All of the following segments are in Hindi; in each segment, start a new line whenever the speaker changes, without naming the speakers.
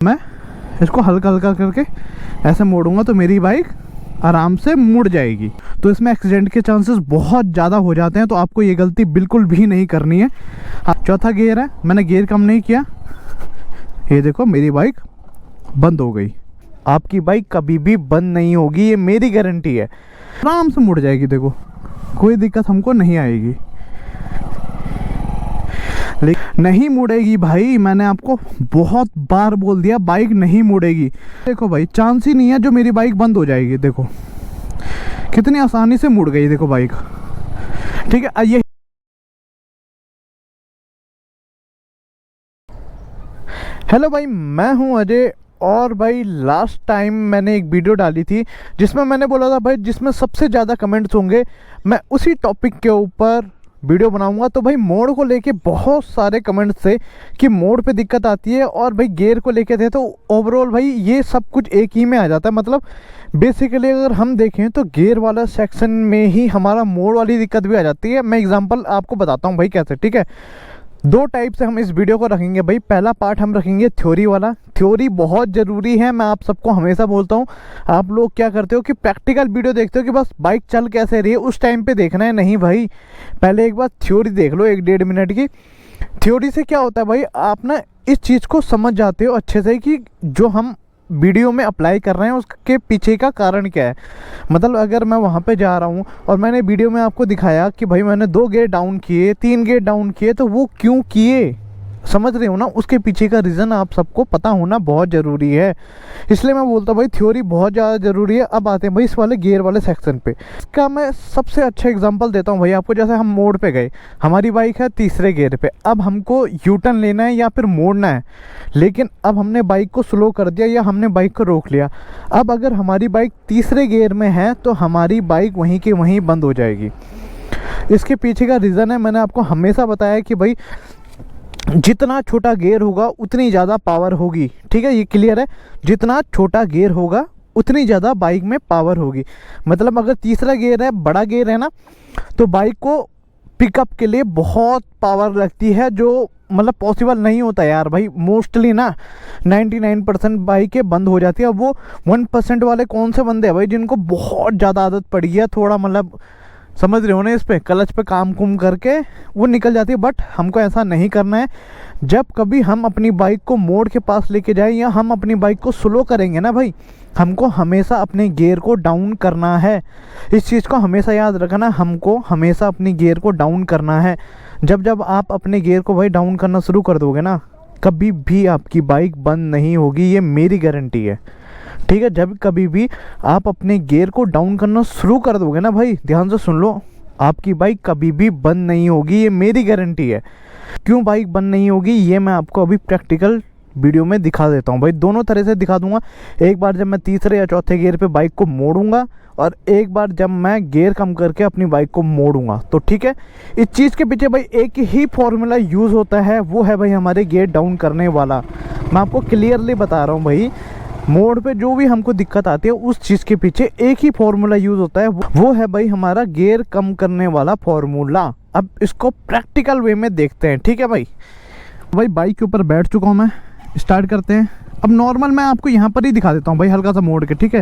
मैं इसको हल्का हल्का करके ऐसे मोड़ूंगा तो मेरी बाइक आराम से मुड़ जाएगी। तो इसमें एक्सीडेंट के चांसेस बहुत ज़्यादा हो जाते हैं, तो आपको ये गलती बिल्कुल भी नहीं करनी है। हाँ, चौथा गियर है, मैंने गियर कम नहीं किया, ये देखो मेरी बाइक बंद हो गई। आपकी बाइक कभी भी बंद नहीं होगी, ये मेरी गारंटी है। आराम से मुड़ जाएगी, देखो कोई दिक्कत हमको नहीं आएगी। लेकिन नहीं मुड़ेगी भाई, मैंने आपको बहुत बार बोल दिया बाइक नहीं मुड़ेगी। देखो भाई चांस ही नहीं है जो मेरी बाइक बंद हो जाएगी। देखो कितनी आसानी से मुड़ गई, देखो बाइक। ठीक है, ये हेलो भाई, मैं हूं अजय। और भाई लास्ट टाइम मैंने एक वीडियो डाली थी जिसमें मैंने बोला था भाई जिसमें सबसे ज़्यादा कमेंट्स होंगे मैं उसी टॉपिक के ऊपर वीडियो बनाऊंगा। तो भाई मोड़ को लेके बहुत सारे कमेंट्स थे कि मोड़ पे दिक्कत आती है, और भाई गियर को लेके थे। तो ओवरऑल भाई ये सब कुछ एक ही में आ जाता है। मतलब बेसिकली अगर हम देखें तो गियर वाला सेक्शन में ही हमारा मोड़ वाली दिक्कत भी आ जाती है। मैं एग्जांपल आपको बताता हूँ भाई कैसे। ठीक है, दो टाइप से हम इस वीडियो को रखेंगे भाई। पहला पार्ट हम रखेंगे थ्योरी वाला। थ्योरी बहुत ज़रूरी है, मैं आप सबको हमेशा बोलता हूँ। आप लोग क्या करते हो कि प्रैक्टिकल वीडियो देखते हो कि बस बाइक चल कैसे रही है उस टाइम पे देखना है। नहीं भाई, पहले एक बार थ्योरी देख लो 1-1.5 मिनट की। थ्योरी से क्या होता है भाई, आप ना इस चीज़ को समझ जाते हो अच्छे से कि जो हम वीडियो में अप्लाई कर रहे हैं उसके पीछे का कारण क्या है। मतलब अगर मैं वहाँ पे जा रहा हूँ और मैंने वीडियो में आपको दिखाया कि भाई मैंने 2 गियर डाउन किए, 3 गियर डाउन किए, तो वो क्यों किए, समझ रहे हो ना, उसके पीछे का रीज़न आप सबको पता होना बहुत ज़रूरी है। इसलिए मैं बोलता हूँ भाई थ्योरी बहुत ज़्यादा ज़रूरी है। अब आते हैं भाई इस वाले गियर वाले सेक्शन पे। इसका मैं सबसे अच्छा एग्जांपल देता हूँ भाई आपको। जैसे हम मोड़ पे गए, हमारी बाइक है तीसरे गियर पे, अब हमको यू टर्न लेना है या फिर मोड़ना है, लेकिन अब हमने बाइक को स्लो कर दिया या हमने बाइक को रोक लिया। अब अगर हमारी बाइक तीसरे गियर में है तो हमारी बाइक वहीं के वहीं बंद हो जाएगी। इसके पीछे का रीज़न है, मैंने आपको हमेशा बताया कि भाई जितना छोटा गियर होगा उतनी ज़्यादा पावर होगी। ठीक है, ये क्लियर है। जितना छोटा गियर होगा उतनी ज़्यादा बाइक में पावर होगी। मतलब अगर तीसरा गियर है, बड़ा गियर है ना, तो बाइक को पिकअप के लिए बहुत पावर लगती है, जो मतलब पॉसिबल नहीं होता यार भाई। मोस्टली ना 99% बाइकें बंद हो जाती है। अब वो 1% वाले कौन से बंदे हैं भाई जिनको बहुत ज़्यादा आदत पड़ी है, थोड़ा मतलब समझ रहे हो ना, इस पे क्लच पे काम कुम करके वो निकल जाती है। बट हमको ऐसा नहीं करना है। जब कभी हम अपनी बाइक को मोड़ के पास लेके जाएं या हम अपनी बाइक को स्लो करेंगे ना भाई, हमको हमेशा अपने गियर को डाउन करना है। इस चीज़ को हमेशा याद रखना, हमको हमेशा अपनी गियर को डाउन करना है। जब आप अपने गियर को भाई डाउन करना शुरू कर दोगे ना, कभी भी आपकी बाइक बंद नहीं होगी, ये मेरी गारंटी है। ठीक है, जब कभी भी आप अपने गियर को डाउन करना शुरू कर दोगे ना भाई, ध्यान से सुन लो, आपकी बाइक कभी भी बंद नहीं होगी, ये मेरी गारंटी है। क्यों बाइक बंद नहीं होगी ये मैं आपको अभी प्रैक्टिकल वीडियो में दिखा देता हूँ भाई। दोनों तरह से दिखा दूंगा। एक बार जब मैं तीसरे या चौथे गियर पे बाइक को मोड़ूंगा, और एक बार जब मैं गियर कम करके अपनी बाइक को मोड़ूंगा। तो ठीक है, इस चीज़ के पीछे भाई एक ही फॉर्मूला यूज़ होता है, वो है भाई हमारे गियर डाउन करने वाला। मैं आपको क्लियरली बता रहा हूँ भाई, मोड़ पे जो भी हमको दिक्कत आती है उस चीज़ के पीछे एक ही फॉर्मूला यूज़ होता है, वो है भाई हमारा गियर कम करने वाला फॉर्मूला। अब इसको प्रैक्टिकल वे में देखते हैं। ठीक है भाई, बाइक के ऊपर बैठ चुका हूँ मैं, स्टार्ट करते हैं। अब नॉर्मल मैं आपको यहाँ पर ही दिखा देता हूँ भाई, हल्का सा मोड़ के। ठीक है,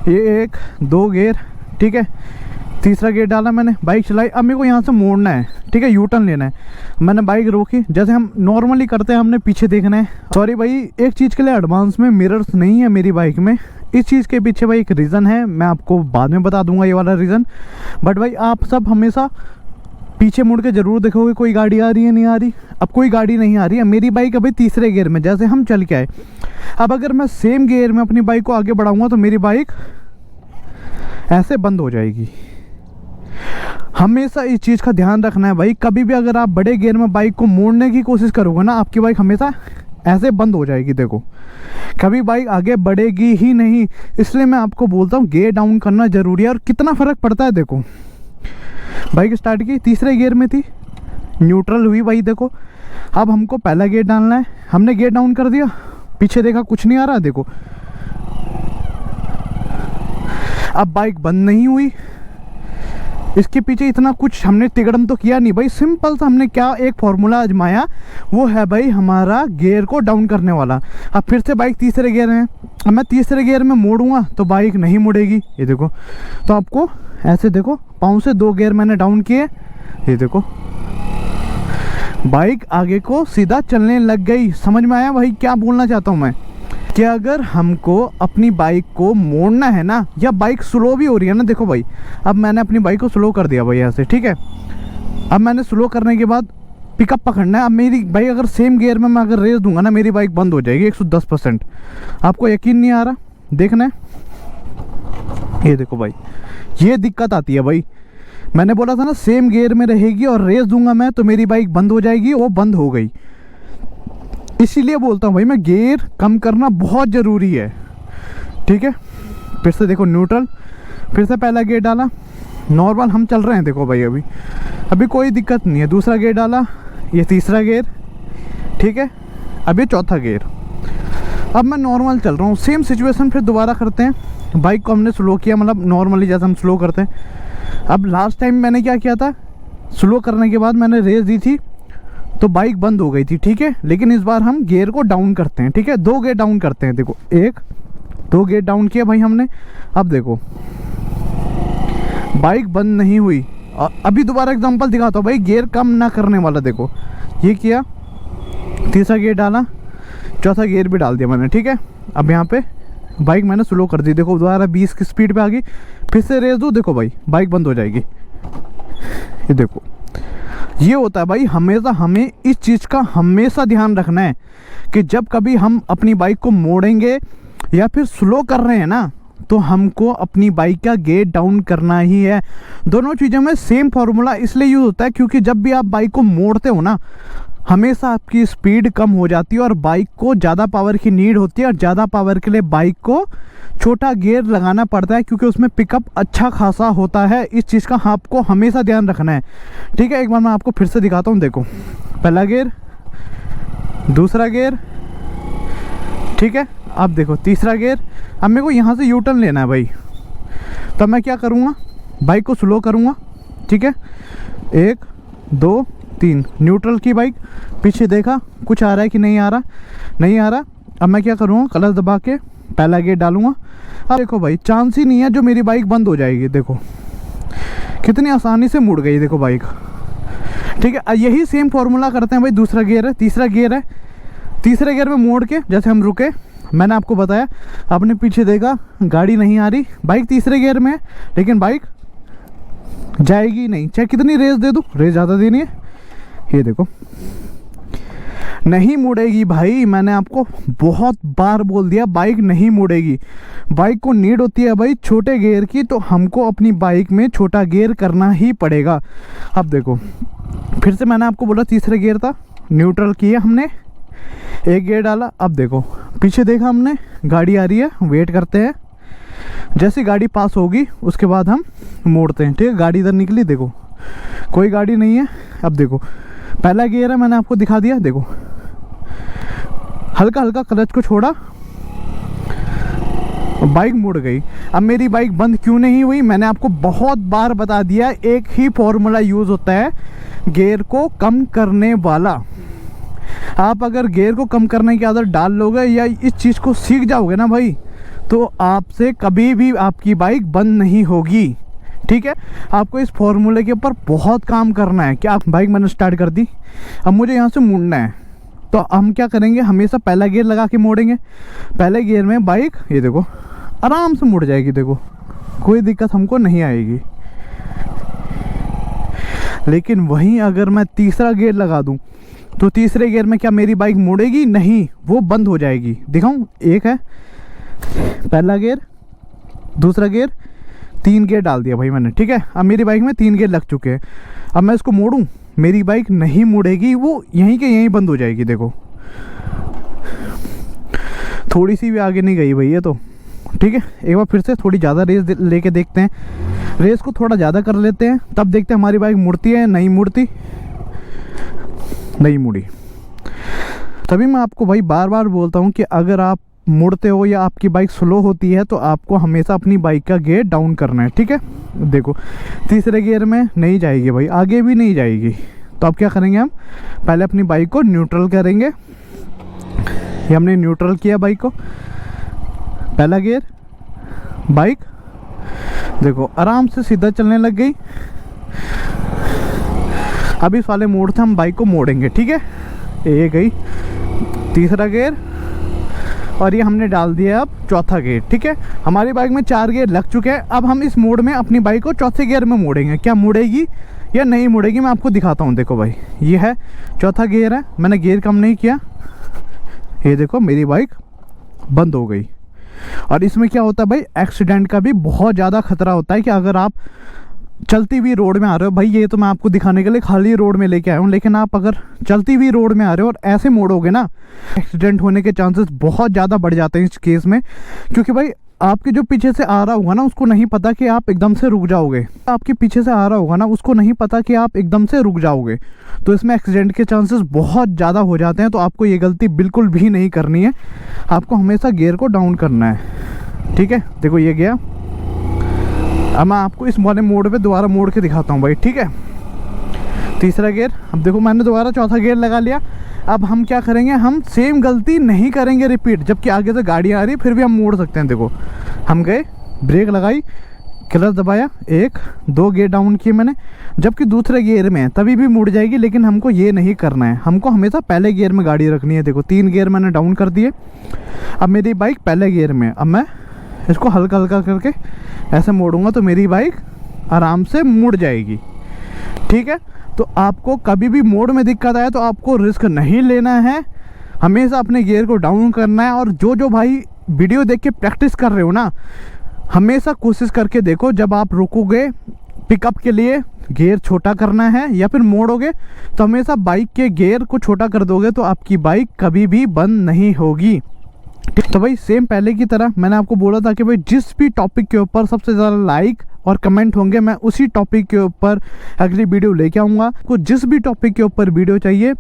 ये 1-2 गियर, ठीक है, तीसरा गियर डाला मैंने, बाइक चलाई। अब मेरे को यहाँ से मोड़ना है, ठीक है, यू टर्न लेना है। मैंने बाइक रोकी, जैसे हम नॉर्मली करते हैं, हमने पीछे देखना है। सॉरी भाई, एक चीज़ के लिए एडवांस में मिरर्स नहीं है मेरी बाइक में। इस चीज़ के पीछे भाई एक रीज़न है, मैं आपको बाद में बता दूंगा ये वाला रीज़न। बट भाई आप सब हमेशा पीछे मुड़ के ज़रूर देखोगे कोई गाड़ी आ रही है नहीं आ रही। अब कोई गाड़ी नहीं आ रही है, मेरी बाइक अभी तीसरे गियर में, जैसे हम चल के आए। अब अगर मैं सेम गियर में अपनी बाइक को आगे बढ़ाऊँगा तो मेरी बाइक ऐसे बंद हो जाएगी। हमेशा इस चीज़ का ध्यान रखना है भाई। कभी भी अगर आप बड़े गियर में बाइक को मोड़ने की कोशिश करोगे ना, आपकी बाइक हमेशा ऐसे बंद हो जाएगी। देखो, कभी बाइक आगे बढ़ेगी ही नहीं। इसलिए मैं आपको बोलता हूँ गियर डाउन करना ज़रूरी है। और कितना फ़र्क पड़ता है, देखो बाइक स्टार्ट की तीसरे गियर में थी, न्यूट्रल हुई भाई। देखो अब हमको पहला गियर डालना है, हमने गियर डाउन कर दिया, पीछे देखा कुछ नहीं आ रहा। देखो अब बाइक बंद नहीं हुई, इसके पीछे इतना कुछ हमने तिगड़म तो किया नहीं भाई, सिंपल सा हमने क्या एक फॉर्मूला आजमाया, वो है भाई हमारा गियर को डाउन करने वाला। अब फिर से बाइक तीसरे गियर में, अब मैं तीसरे गियर में मोड़ूंगा तो बाइक नहीं मुड़ेगी, ये देखो। तो आपको ऐसे देखो, पाँव से 2 गियर मैंने डाउन किए, ये देखो बाइक आगे को सीधा चलने लग गई। समझ में आया भाई क्या बोलना चाहता हूँ मैं, कि अगर हमको अपनी बाइक को मोड़ना है ना, या बाइक स्लो भी हो रही है ना, देखो भाई अब मैंने अपनी बाइक को स्लो कर दिया भाई ऐसे, ठीक है। अब मैंने स्लो करने के बाद पिकअप पकड़ना है। अब मेरी बाइक अगर सेम गियर में मैं अगर रेस दूंगा ना, मेरी बाइक बंद हो जाएगी 110%। आपको यकीन नहीं आ रहा, देखना है, ये देखो भाई ये दिक्कत आती है भाई। मैंने बोला था ना सेम गियर में रहेगी और रेस दूंगा मैं तो मेरी बाइक बंद हो जाएगी, वो बंद हो गई। इसीलिए बोलता हूँ भाई मैं गियर कम करना बहुत ज़रूरी है, ठीक है। फिर से देखो न्यूट्रल, फिर से पहला गियर डाला, नॉर्मल हम चल रहे हैं देखो भाई, अभी कोई दिक्कत नहीं है। दूसरा गियर डाला, ये तीसरा गियर, ठीक है। अब ये चौथा गियर, अब मैं नॉर्मल चल रहा हूँ। सेम सिचुएशन फिर दोबारा करते हैं। बाइक को हमने स्लो किया, मतलब नॉर्मली जैसे हम स्लो करते हैं। अब लास्ट टाइम मैंने क्या किया था, स्लो करने के बाद मैंने रेस दी थी तो बाइक बंद हो गई थी, ठीक है। लेकिन इस बार हम गियर को डाउन करते हैं, ठीक है। 2 गियर डाउन करते हैं, देखो 1 2 गियर डाउन किया भाई हमने। अब देखो बाइक बंद नहीं हुई। अभी दोबारा एग्जांपल दिखाता हूँ भाई, गियर कम ना करने वाला। देखो ये किया, तीसरा गियर डाला, चौथा गियर भी डाल दिया मैंने, ठीक है। अब यहाँ पे बाइक मैंने स्लो कर दी, देखो दोबारा 20 की स्पीड पे आ गई। फिर से रेस दूँ, देखो भाई बाइक बंद हो जाएगी। ये देखो ये होता है भाई, हमेशा हमें इस चीज़ का हमेशा ध्यान रखना है कि जब कभी हम अपनी बाइक को मोड़ेंगे या फिर स्लो कर रहे हैं ना, तो हमको अपनी बाइक का गियर डाउन करना ही है। दोनों चीज़ों में सेम फार्मूला इसलिए यूज़ होता है क्योंकि जब भी आप बाइक को मोड़ते हो ना, हमेशा आपकी स्पीड कम हो जाती है और बाइक को ज़्यादा पावर की नीड होती है। और ज़्यादा पावर के लिए बाइक को छोटा गियर लगाना पड़ता है क्योंकि उसमें पिकअप अच्छा खासा होता है। इस चीज़ का आपको हमेशा ध्यान रखना है, ठीक है। एक बार मैं आपको फिर से दिखाता हूँ, देखो पहला गियर, दूसरा गियर, ठीक है। अब देखो तीसरा गियर। अब मेरे को यहाँ से यू टर्न लेना है भाई, तब मैं क्या करूँगा, बाइक को स्लो करूँगा, ठीक है। 1 2 3 न्यूट्रल की बाइक, पीछे देखा कुछ आ रहा है कि नहीं आ रहा, नहीं आ रहा। अब मैं क्या करूँगा, क्लच दबा के पहला गियर डालूंगा। अब देखो भाई चांस ही नहीं है जो मेरी बाइक बंद हो जाएगी। देखो कितनी आसानी से मुड़ गई, देखो बाइक, ठीक है। यही सेम फार्मूला करते हैं भाई। दूसरा गियर है, तीसरा गियर है, तीसरे गियर में मोड़ के जैसे हम रुके, मैंने आपको बताया, आपने पीछे देखा गाड़ी नहीं आ रही, बाइक तीसरे गियर में है, लेकिन बाइक जाएगी नहीं, चाहे कितनी रेस दे दूँ, रेस ज़्यादा देनी है। ये देखो नहीं मुड़ेगी भाई, मैंने आपको बहुत बार बोल दिया, बाइक नहीं मुड़ेगी। बाइक को नीड होती है भाई छोटे गियर की, तो हमको अपनी बाइक में छोटा गियर करना ही पड़ेगा। अब देखो फिर से मैंने आपको बोला तीसरा गियर था, न्यूट्रल किया हमने, 1 गियर डाला। अब देखो पीछे देखा हमने, गाड़ी आ रही है, वेट करते हैं, जैसी गाड़ी पास होगी उसके बाद हम मोड़ते हैं, ठीक है। गाड़ी इधर निकली, देखो कोई गाड़ी नहीं है। अब देखो पहला गियर है, मैंने आपको दिखा दिया, देखो हल्का हल्का क्लच को छोड़ा, बाइक मुड़ गई। अब मेरी बाइक बंद क्यों नहीं हुई, मैंने आपको बहुत बार बता दिया, एक ही फॉर्मूला यूज़ होता है गियर को कम करने वाला। आप अगर गियर को कम करने की आदत डाल लोगे या इस चीज़ को सीख जाओगे ना भाई, तो आपसे कभी भी आपकी बाइक बंद नहीं होगी, ठीक है। आपको इस फॉर्मूले के ऊपर बहुत काम करना है। क्या बाइक मैंने स्टार्ट कर दी, अब मुझे यहाँ से मुड़ना है, तो हम क्या करेंगे, हमेशा पहला गियर लगा के मोड़ेंगे। पहले गियर में बाइक ये देखो आराम से मुड़ जाएगी, देखो कोई दिक्कत हमको नहीं आएगी। लेकिन वहीं अगर मैं तीसरा गियर लगा दूं, तो तीसरे गियर में क्या मेरी बाइक मुड़ेगी, नहीं, वो बंद हो जाएगी। दिखाऊं, एक है पहला गियर, दूसरा गियर, 3 गियर डाल दिया भाई मैंने, ठीक है। अब मेरी बाइक में 3 गियर लग चुके हैं। अब मैं इसको मोड़ूं, मेरी बाइक नहीं मुड़ेगी, वो यहीं के यहीं बंद हो जाएगी। देखो थोड़ी सी भी आगे नहीं गई भाई ये तो, ठीक है। एक बार फिर से थोड़ी ज़्यादा रेस लेके देखते हैं, रेस को थोड़ा ज़्यादा कर लेते हैं, तब देखते हैं हमारी बाइक मुड़ती है नहीं मुड़ती। नहीं मुड़ी। तभी मैं आपको भाई बार बार बोलता हूँ कि अगर आप मुड़ते हो या आपकी बाइक स्लो होती है तो आपको हमेशा अपनी बाइक का गियर डाउन करना है, ठीक है। देखो तीसरे गियर में नहीं जाएगी भाई, आगे भी नहीं जाएगी, तो अब क्या करेंगे हम पहले अपनी बाइक को न्यूट्रल करेंगे। ये हमने न्यूट्रल किया बाइक को, पहला गियर, बाइक देखो आराम से सीधा चलने लग गई। अब इस वाले मोड़ से हम बाइक को मोड़ेंगे, ठीक है। ये गई तीसरा गियर और ये हमने डाल दिया अब चौथा गियर, ठीक है। हमारी बाइक में 4 गियर लग चुके हैं। अब हम इस मोड़ में अपनी बाइक को चौथे गियर में मोड़ेंगे। क्या मुड़ेगी या नहीं मुड़ेगी मैं आपको दिखाता हूँ। देखो भाई ये है चौथा गियर है, मैंने गियर कम नहीं किया, ये देखो मेरी बाइक बंद हो गई। और इसमें क्या होता है भाई, एक्सीडेंट का भी बहुत ज़्यादा खतरा होता है कि अगर आप चलती हुई रोड में आ रहे हो, भाई ये तो मैं आपको दिखाने के लिए खाली रोड में लेके आया हूँ, लेकिन आप अगर चलती हुई रोड में आ रहे हो और ऐसे मोड़ोगे ना, एक्सीडेंट होने के चांसेस बहुत ज़्यादा बढ़ जाते हैं इस केस में। क्योंकि भाई आपके जो पीछे से आ रहा होगा ना उसको नहीं पता कि आप एकदम से रुक जाओगे, आपके पीछे से आ रहा होगा ना उसको नहीं पता कि आप एकदम से रुक जाओगे, तो इसमें एक्सीडेंट के चांसेस बहुत ज़्यादा हो जाते हैं। तो आपको ये गलती बिल्कुल भी नहीं करनी है, आपको हमेशा गियर को डाउन करना है, ठीक है। देखो ये गया, अब मैं आपको इस वाले मोड़ पे दोबारा मोड़ के दिखाता हूँ भाई, ठीक है। तीसरा गियर, अब देखो मैंने दोबारा चौथा गियर लगा लिया। अब हम क्या करेंगे, हम सेम गलती नहीं करेंगे रिपीट, जबकि आगे से गाड़ी आ रही है फिर भी हम मोड़ सकते हैं। देखो हम गए, ब्रेक लगाई, क्लच दबाया, 1 2 गियर डाउन किए मैंने, जबकि दूसरे गियर में है तभी भी मुड़ जाएगी, लेकिन हमको ये नहीं करना है, हमको हमेशा पहले गियर में गाड़ी रखनी है। देखो 3 गियर मैंने डाउन कर दिए, अब मेरी बाइक पहले गियर में। अब मैं इसको हल्का हल्का करके ऐसे मोड़ूंगा तो मेरी बाइक आराम से मुड़ जाएगी, ठीक है। तो आपको कभी भी मोड़ में दिक्कत आए तो आपको रिस्क नहीं लेना है, हमेशा अपने गियर को डाउन करना है। और जो भाई वीडियो देख के प्रैक्टिस कर रहे हो ना, हमेशा कोशिश करके देखो, जब आप रुकोगे पिकअप के लिए गियर छोटा करना है या फिर मोड़ोगे तो हमेशा बाइक के गियर को छोटा कर दोगे तो आपकी बाइक कभी भी बंद नहीं होगी। तो भाई सेम पहले की तरह मैंने आपको बोला था कि भाई जिस भी टॉपिक के ऊपर सबसे ज़्यादा लाइक और कमेंट होंगे मैं उसी टॉपिक के ऊपर अगली वीडियो लेके आऊँगा। आपको जिस भी टॉपिक के ऊपर वीडियो चाहिए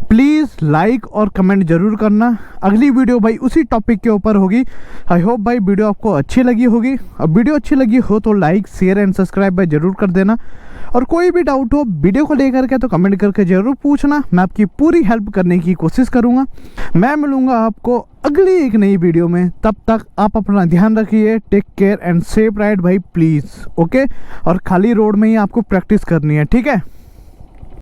प्लीज़ लाइक और कमेंट ज़रूर करना। अगली वीडियो भाई उसी टॉपिक के ऊपर होगी। आई होप भाई वीडियो आपको अच्छी लगी होगी। अब वीडियो अच्छी लगी हो तो लाइक शेयर एंड सब्सक्राइब भाई ज़रूर कर देना। और कोई भी डाउट हो वीडियो को लेकर के तो कमेंट करके ज़रूर पूछना, मैं आपकी पूरी हेल्प करने की कोशिश करूँगा। मैं मिलूँगा आपको अगली एक नई वीडियो में, तब तक आप अपना ध्यान रखिए। Take care and safe ride भाई प्लीज़, ओके। और खाली रोड में ही आपको प्रैक्टिस करनी है, ठीक है।